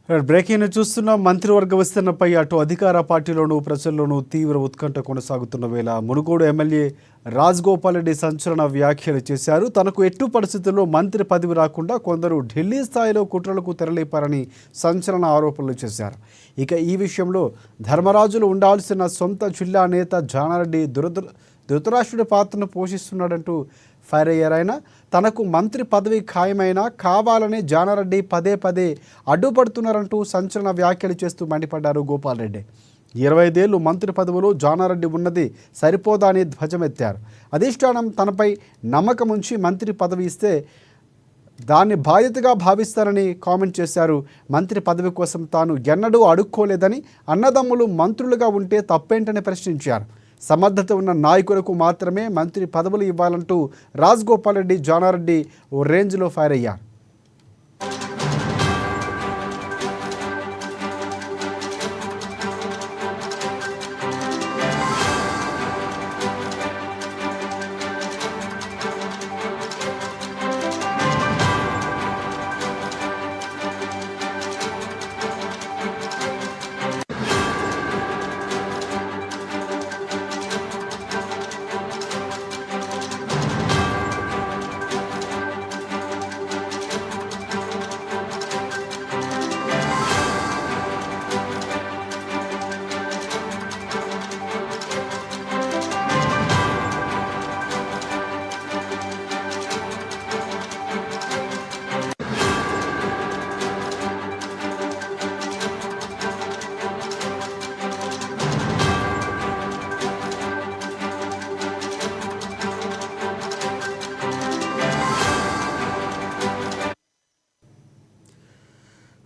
Breaking news చూస్తున్నాం. మంత్రివర్గ విస్తరణపై అటు అధికార పార్టీలోనూ ప్రజల్లోనూ తీవ్ర ఉత్కంఠ కొనసాగుతున్న వేళ మునుగోడు ఎమ్మెల్యే రాజగోపాల్ రెడ్డి సంచలన వ్యాఖ్యలు చేశారు. తనకు ఎట్టు పరిస్థితుల్లో మంత్రి పదవి రాకుండా కొందరు ఢిల్లీ స్థాయిలో కుట్రలకు తెరలేపారని సంచలన ఆరోపణలు చేశారు. ఇక ఈ విషయంలో ధర్మరాజులు ఉండాల్సిన సొంత జిల్లా నేత జానారెడ్డి ధృతరాష్ట్రుడి పాత్రను పోషిస్తున్నాడంటూ ఫైర్ అయ్యారాయన. తనకు మంత్రి పదవి ఖాయమైనా కావాలని జానారెడ్డి పదే పదే అడ్డుపడుతున్నారంటూ సంచలన వ్యాఖ్యలు చేస్తూ మండిపడ్డారు గోపాల్ రెడ్డి. 25 ఏళ్లు మంత్రి పదవులో జానారెడ్డి ఉన్నది సరిపోదా అని ధ్వజమెత్తారు. అధిష్టానం తనపై నమ్మకం ఉంచి మంత్రి పదవి ఇస్తే దాన్ని బాధ్యతగా భావిస్తారని కామెంట్ చేశారు. మంత్రి పదవి కోసం తాను ఎన్నడూ అడుక్కోలేదని, అన్నదమ్ములు మంత్రులుగా ఉంటే తప్పేంటని ప్రశ్నించారు. సమర్థత ఉన్న నాయకులకు మాత్రమే మంత్రి పదవులు ఇవ్వాలంటూ రాజగోపాల్ రెడ్డి జానారెడ్డి ఓ రేంజ్లో ఫైర్ అయ్యారు.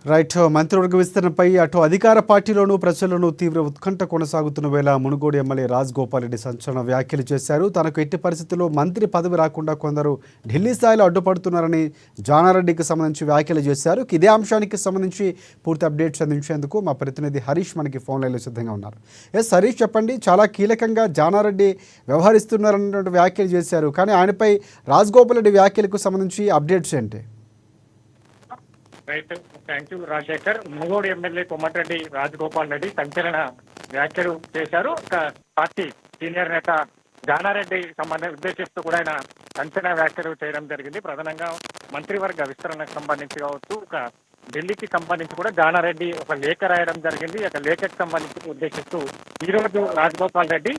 రైట్. మంత్రివర్గ విస్తరణపై అటు అధికార పార్టీలోనూ ప్రజల్లోనూ తీవ్ర ఉత్కంఠ కొనసాగుతున్న వేళ మునుగోడు ఎమ్మెల్యే రాజగోపాల్ రెడ్డి సంచలన వ్యాఖ్యలు చేశారు. తనకు ఎట్టి పరిస్థితుల్లో మంత్రి పదవి రాకుండా కొందరు ఢిల్లీ స్థాయిలో అడ్డుపడుతున్నారని జానారెడ్డికి సంబంధించి వ్యాఖ్యలు చేశారు. ఇదే అంశానికి సంబంధించి పూర్తి అప్డేట్స్ అందించేందుకు మా ప్రతినిధి హరీష్ మనకి ఫోన్ లైన్లో సిద్ధంగా ఉన్నారు. హరీష్, చెప్పండి. చాలా కీలకంగా జానారెడ్డి వ్యవహరిస్తున్నారన్నటువంటి వ్యాఖ్యలు చేశారు, కానీ ఆయనపై రాజగోపాల్ రెడ్డి వ్యాఖ్యలకు సంబంధించి అప్డేట్స్ ఏంటి? Right, thank you Rajasekhar. Munugode MLA Komatireddy Rajagopal Reddy సంచలన వ్యాఖ్యలు చేశారు. పార్టీ సీనియర్ నేత జానారెడ్డి ఉద్దేశిస్తూ కూడా ఆయన సంచలన వ్యాఖ్యలు చేయడం జరిగింది. ప్రధానంగా మంత్రివర్గ విస్తరణకు సంబంధించి కావచ్చు, ఢిల్లీకి సంబంధించి కూడా జానారెడ్డి ఒక లేఖ రాయడం జరిగింది. ఒక లేఖకు సంబంధించి ఉద్దేశిస్తూ ఈ రోజు రాజగోపాల్ రెడ్డి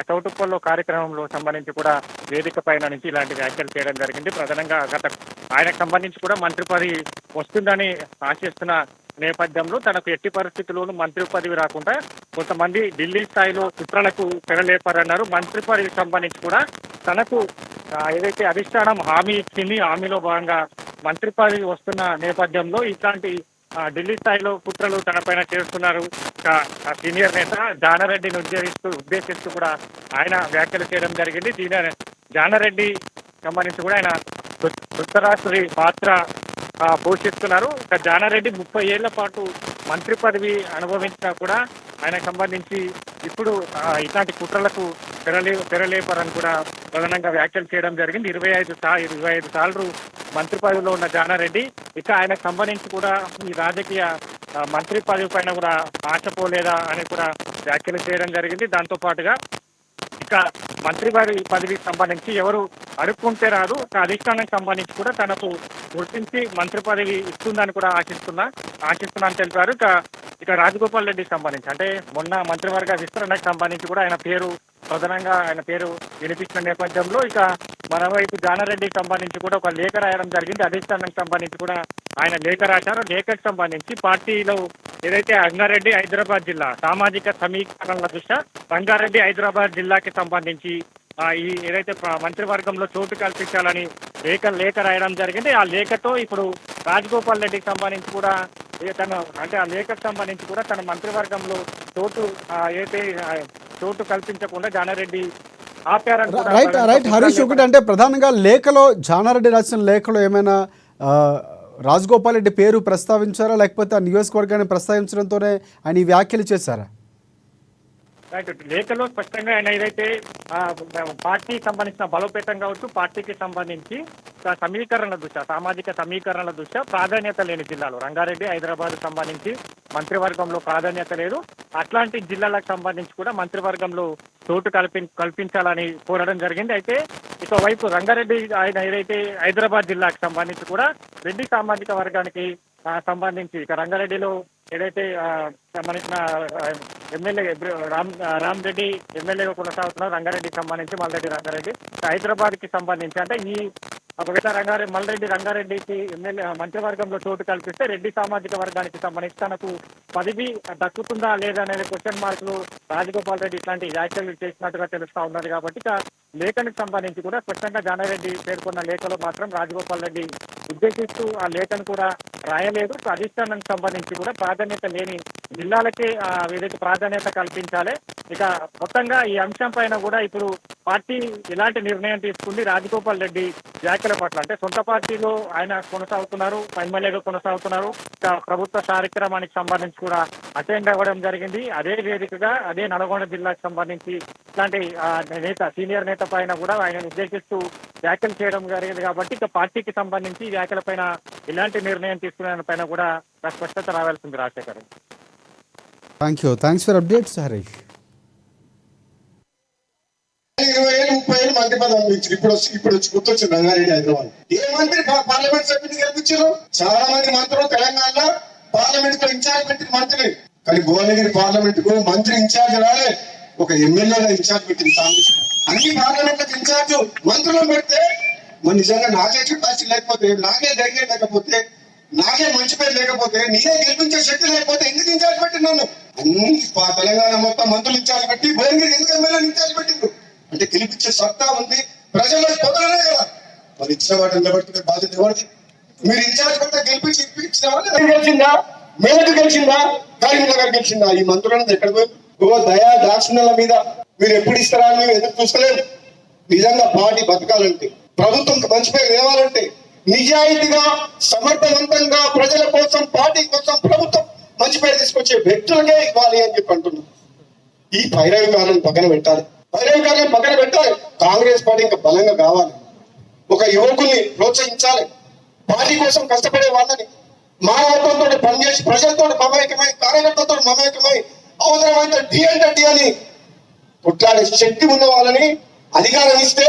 చౌటుప్పల్లో కార్యక్రమంలో సంబంధించి కూడా వేదిక పైన నుంచి ఇలాంటి వ్యాఖ్యలు చేయడం జరిగింది. ప్రధానంగా ఆయనకు సంబంధించి కూడా మంత్రి పదవి వస్తుందని ఆశిస్తున్న నేపథ్యంలో తనకు ఎట్టి పరిస్థితుల్లోనూ మంత్రి పదవి రాకుండా కొంతమంది ఢిల్లీ స్థాయిలో కుట్రలకు తెరలేపారన్నారు. మంత్రి పదవికి సంబంధించి కూడా తనకు ఏదైతే అధిష్టానం హామీ ఇచ్చింది, హామీలో భాగంగా మంత్రి పదవి వస్తున్న నేపథ్యంలో ఇట్లాంటి ఢిల్లీ స్థాయిలో కుట్రలు తనపైన చేస్తున్నారు. సీనియర్ నేత జానారెడ్డిని ఉద్దేశిస్తూ కూడా ఆయన వ్యాఖ్యలు చేయడం జరిగింది. సీనియర్ జానారెడ్డి సంబంధించి కూడా ఆయన ధృతరాష్ట్రుడి పాత్ర పోషిస్తున్నారు. జానారెడ్డి 30 ఏళ్ల పాటు మంత్రి పదవి అనుభవించినా కూడా ఆయనకు సంబంధించి ఇప్పుడు ఇట్లాంటి కుట్రలకు తెరలేపారని కూడా ప్రధానంగా వ్యాఖ్యలు చేయడం జరిగింది. 25 సార్లు మంత్రి పదవిలో ఉన్న జానారెడ్డి ఇక ఆయనకు సంబంధించి కూడా ఈ రాజకీయ మంత్రి పదవి పైన కూడా ఆశపోలేదా అని కూడా వ్యాఖ్యలు చేయడం జరిగింది. దాంతో పాటుగా ఇక మంత్రి పదవికి సంబంధించి ఎవరు అడుక్కుంటే రాదు, అధిష్టానానికి సంబంధించి కూడా తనకు గుర్తించి మంత్రి పదవి ఇస్తుందని కూడా ఆశిస్తున్నా అని తెలిపారు. ఇక రాజగోపాల్ రెడ్డికి సంబంధించి అంటే మొన్న మంత్రివర్గ విస్తరణకు సంబంధించి కూడా ప్రధానంగా ఆయన పేరు వినిపించిన నేపథ్యంలో ఇక మరోవైపు జానారెడ్డికి సంబంధించి కూడా ఒక లేఖ రాయడం జరిగింది. అధిష్టానానికి సంబంధించి కూడా ఆయన లేఖ రాశారు. లేఖకు సంబంధించి పార్టీలో ఏదైతే రంగారెడ్డి హైదరాబాద్ జిల్లా సామాజిక సమీకరణల దృష్ట్యా రంగారెడ్డి హైదరాబాద్ జిల్లాకి సంబంధించి ఈ ఏదైతే మంత్రివర్గంలో చోటు కల్పించాలని లేఖ రాయడం జరిగింది. ఆ లేఖతో ఇప్పుడు రాజగోపాల్ రెడ్డికి సంబంధించి కూడా ఆ లేఖకు సంబంధించి కూడా తన మంత్రివర్గంలో చోటు కల్పించకుండా జానారెడ్డి ఆపారని. రైట్ హరీష్, ఒకటి అంటే ప్రధానంగా లేఖలో జానారెడ్డి రాసిన లేఖలో ఏమైనా రాజగోపాల్ రెడ్డి పేరు ప్రస్తావించారా, లేకపోతే ఆ నియోజకవర్గాన్ని ప్రస్తావించడంతోనే ఆయన ఈ వ్యాఖ్యలు చేశారా? రైట్. లేఖలో స్పష్టంగా ఆయన ఏదైతే ఆ, పార్టీకి సంబంధించిన బలోపేతం కావచ్చు, పార్టీకి సంబంధించి సమీకరణల దృష్ట్యా, సామాజిక సమీకరణల దృష్ట్యా ప్రాధాన్యత లేని జిల్లాలు రంగారెడ్డి, హైదరాబాద్ సంబంధించి మంత్రివర్గంలో ప్రాధాన్యత లేదు. అట్లాంటి జిల్లాలకు సంబంధించి కూడా మంత్రివర్గంలో చోటు కల్పించాలని కోరడం జరిగింది. అయితే ఇకవైపు రంగారెడ్డి ఆయన ఏదైతే హైదరాబాద్ జిల్లాకు సంబంధించి కూడా రెడ్డి సామాజిక వర్గానికి సంబంధించి ఇక రంగారెడ్డిలో ఏదైతే సంబంధించిన ఎమ్మెల్యే రామ్ రెడ్డి ఎమ్మెల్యేగా కొనసాగుతున్నారు రంగారెడ్డికి సంబంధించి మల్రెడ్డి రంగారెడ్డి, హైదరాబాద్ కి సంబంధించి అంటే ఈ ఒకవేళ మల్రెడ్డి రంగారెడ్డికి ఎమ్మెల్యే మంత్రివర్గంలో చోటు కల్పిస్తే రెడ్డి సామాజిక వర్గానికి సంబంధించి తనకు పదవి దక్కుతుందా లేదా అనే క్వశ్చన్ మార్కులు రాజగోపాల్ రెడ్డి ఇట్లాంటి వ్యాఖ్యలు చేసినట్టుగా తెలుస్తా ఉన్నది. కాబట్టి ఇక లేఖనికి సంబంధించి కూడా స్పష్టంగా జానారెడ్డి పేర్కొన్న లేఖలో మాత్రం రాజగోపాల్ రెడ్డి ఉద్దేశిస్తూ ఆ లేఖను కూడా రాయలేదు. అధిష్టానానికి సంబంధించి కూడా ప్రాధాన్యత లేని జిల్లాలకే ఏదైతే ప్రాధాన్యత కల్పించాలి. ఇక మొత్తంగా ఈ అంశం పైన కూడా ఇప్పుడు పార్టీ ఎలాంటి నిర్ణయం తీసుకుంది, రాజగోపాల్ రెడ్డి వ్యాఖ్యల పట్ల అంటే సొంత పార్టీలో ఆయన కొనసాగుతున్నారు, ఎమ్మెల్యేగా కొనసాగుతున్నారు, ఇక ప్రభుత్వ కార్యక్రమానికి సంబంధించి కూడా అటెండ్ అవ్వడం జరిగింది. అదే వేదికగా అదే నల్గొండ జిల్లాకు సంబంధించి ఇట్లాంటి సీనియర్ నేత పైన కూడా ఆయన ఉద్దేశిస్తూ వ్యాఖ్యలు చేయడం జరిగింది. కాబట్టి ఇక పార్టీకి సంబంధించి వ్యాఖ్యల పైన ఎలాంటి నిర్ణయం తీసుకునే పైన కూడా స్పష్టత రావాల్సింది. Rajasekhar, thanks for updates Harish. 20 ఏళ్ళు 30 ఏళ్ళు మంత్రి పదవి అనిపించారు. ఇప్పుడు వచ్చి గుర్తొచ్చింది రంగారెడ్డి హైదరాబాద్. ఏ మంత్రి పార్లమెంట్ సభ్యుని గెలిపించారు? చాలా మంది మంత్రులు తెలంగాణలో పార్లమెంట్ కు ఇన్ఛార్జ్ పెట్టిన మంత్రి, కానీ భువనగిరి పార్లమెంట్ కు మంత్రి ఇన్ఛార్జ్ రాలే, ఒక ఎమ్మెల్యేగా ఇన్ఛార్జ్ పెట్టింది కాంగ్రెస్. అన్ని పార్లమెంట్లకు ఇన్ఛార్జ్ మంత్రులను పెడితే మరి నిజంగా నాకే కెపాసిటీ లేకపోతే, నాకే ధైర్యం లేకపోతే, నాకే మంచి పేరు లేకపోతే, నేనే గెలిపించే శక్తి లేకపోతే ఎందుకు ఇన్ఛార్జ్ పెట్టినాను? అన్ని తెలంగాణ మొత్తం మంత్రులు ఇన్ఛార్జ్ పెట్టి భువనగిరి ఎందుకు ఎమ్మెల్యేలు ఇన్ఛార్జ్ పెట్టిండ్రు? అంటే గెలిపించే సత్తా ఉంది ప్రజల్లో పొందలనే కదా. మరి ఇచ్చిన వాటిని నిలబెట్టుకునే బాధ్యత ఎవరిది? మీరు ఇన్ఛార్జ్ పెడితే గెలిచిన గెలిచిందా? మేరకు గెలిచిందా? కరీంనగర్ గెలిచిందా? ఈ మంత్రులను ఎక్కడ పోయి దయా దాక్షిణ్యాల మీద మీరు ఎప్పుడు ఇస్తారా అని మేము ఎదురు చూసుకోలేము. నిజంగా పార్టీ బతకాలంటే, ప్రభుత్వం మంచి పేరు తేవాలంటే, నిజాయితీగా సమర్థవంతంగా ప్రజల కోసం, పార్టీ కోసం ప్రభుత్వం మంచి పేరు తీసుకొచ్చే వ్యక్తులకే ఇవ్వాలి అని చెప్పి అంటున్నాం. ఈ పైరవికారులను పక్కన పెట్టాలి. కాంగ్రెస్ పార్టీ ఇంకా బలంగా కావాలి. ఒక యువకుల్ని ప్రోత్సహించాలి. పార్టీ కోసం కష్టపడే వాళ్ళని మానవత్వంతో పనిచేసి ప్రజలతో మమేకమై, కార్యకర్తలతో మమేకమై, అవసరమైతే డి అంటే డి అని కొట్లాడే శక్తి ఉన్న వాళ్ళని అధికారం ఇస్తే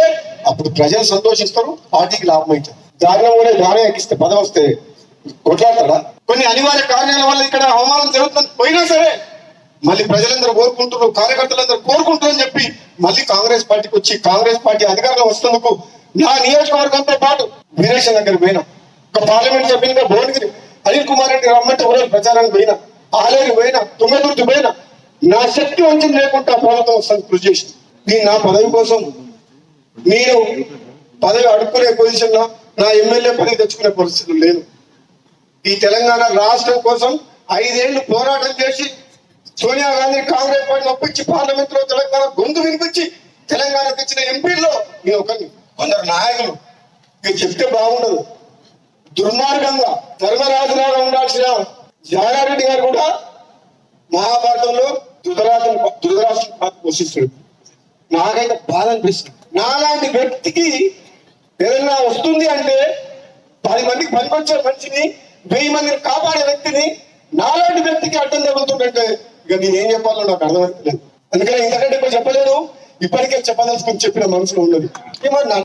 అప్పుడు ప్రజలు సంతోషిస్తారు, పార్టీకి లాభం అవుతుంది. దారిలో కూడా దారి ఎక్కిస్తే పదవి వస్తే కొట్లాడతాడా? కొన్ని అనివార్య కారణాల వల్ల ఇక్కడ అవమానం జరుగుతుంది పోయినా సరే మళ్ళీ ప్రజలందరూ కోరుకుంటున్నారు, కార్యకర్తలందరూ కోరుకుంటారు అని చెప్పి మళ్ళీ కాంగ్రెస్ పార్టీకి వచ్చి కాంగ్రెస్ పార్టీ అధికారంలో వస్తున్నందుకు నా నియోజకవర్గంతో పాటు వీరేశం దగ్గర పోయినా, ఒక పార్లమెంట్ సభ్యునిగా భువనగిరి అనిల్ కుమార్ రెడ్డి రమ్మంటే ఊరలు ప్రచారానికి పోయినా, ఆలేరు పోయినా, తుంగతుర్తి పోయినా, నా శక్తి వంచన లేకుండా ప్రభుత్వం వస్తుంది కృషి చేసింది. నేను నా పదవి కోసం నేను పదవి అడుక్కునే పొజిషన్ లో, నా ఎమ్మెల్యే పదవి తెచ్చుకునే పరిస్థితులు లేను. ఈ తెలంగాణ రాష్ట్రం కోసం 5 ఏళ్లు పోరాటం చేసి సోనియా గాంధీ కాంగ్రెస్ పార్టీని ఒప్పించి పార్లమెంట్ లో తెలంగాణ గొంతు వినిపించి తెలంగాణ తెచ్చిన ఎంపీల్లో నేను ఒకరిని. కొందరు నాయకులు ఇక చెప్తే బాగుండదు, దుర్మార్గంగా ధర్మరాజులాగా ఉండాల్సిన జానారెడ్డి గారు కూడా మహాభారతంలో ధృతరాష్ట్రం పాత్ర పోషిస్తాడు. నాకైతే బాధ అనిపిస్తుంది. నాలాంటి వ్యక్తికి ఏదైనా వస్తుంది అంటే 10 మందికి పనికొచ్చే మనిషిని, 1000 మందిని కాపాడే వ్యక్తిని నాలాంటి వ్యక్తికి అడ్డం జరుగుతుందంటే ఇక నేనేం చెప్పాలో నాకు అర్థమవుతలేదు. అందుకని ఇంతకంటే చెప్పలేదు. ఇప్పటికే చెప్పదలుచుకుని చెప్పిన మనసులో ఉన్నది ఏమన్నా